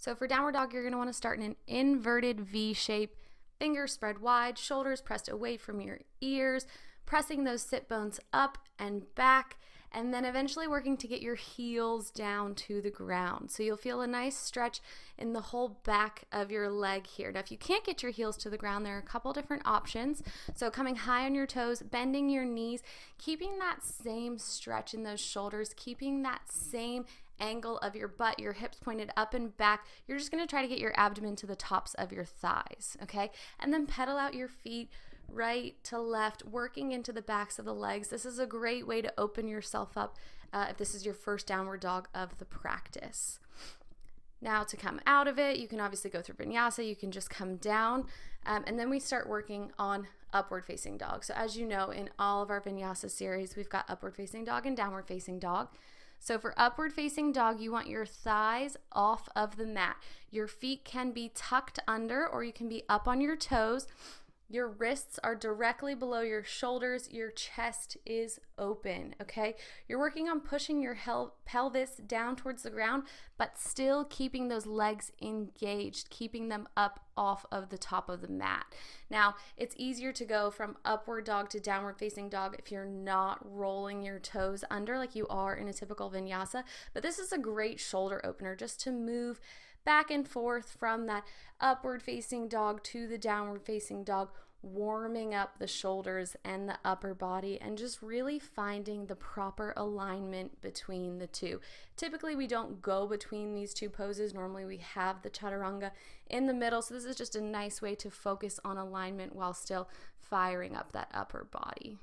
So for downward dog, you're going to want to start in an inverted V shape, fingers spread wide, shoulders pressed away from your ears, pressing those sit bones up and back, and then eventually working to get your heels down to the ground. So you'll feel a nice stretch in the whole back of your leg here. Now, if you can't get your heels to the ground, there are a couple different options. So coming high on your toes, bending your knees, keeping that same stretch in those shoulders, keeping that same angle of your butt, your hips pointed up and back. You're just going to try to get your abdomen to the tops of your thighs, okay? And then pedal out your feet right to left, working into the backs of the legs. This is a great way to open yourself up if this is your first downward dog of the practice. Now to come out of it, you can obviously go through vinyasa, you can just come down, and then we start working on upward facing dog. So as you know, in all of our vinyasa series, we've got upward facing dog and downward facing dog. So for upward facing dog, you want your thighs off of the mat. Your feet can be tucked under or you can be up on your toes. Your wrists are directly below your shoulders. Your chest is open, okay? You're working on pushing your pelvis down towards the ground, but still keeping those legs engaged, keeping them up off of the top of the mat. Now, it's easier to go from upward dog to downward facing dog if you're not rolling your toes under like you are in a typical vinyasa, but this is a great shoulder opener just to move back and forth from that upward facing dog to the downward facing dog, warming up the shoulders and the upper body and just really finding the proper alignment between the two. Typically, we don't go between these two poses. Normally, we have the chaturanga in the middle, so this is just a nice way to focus on alignment while still firing up that upper body.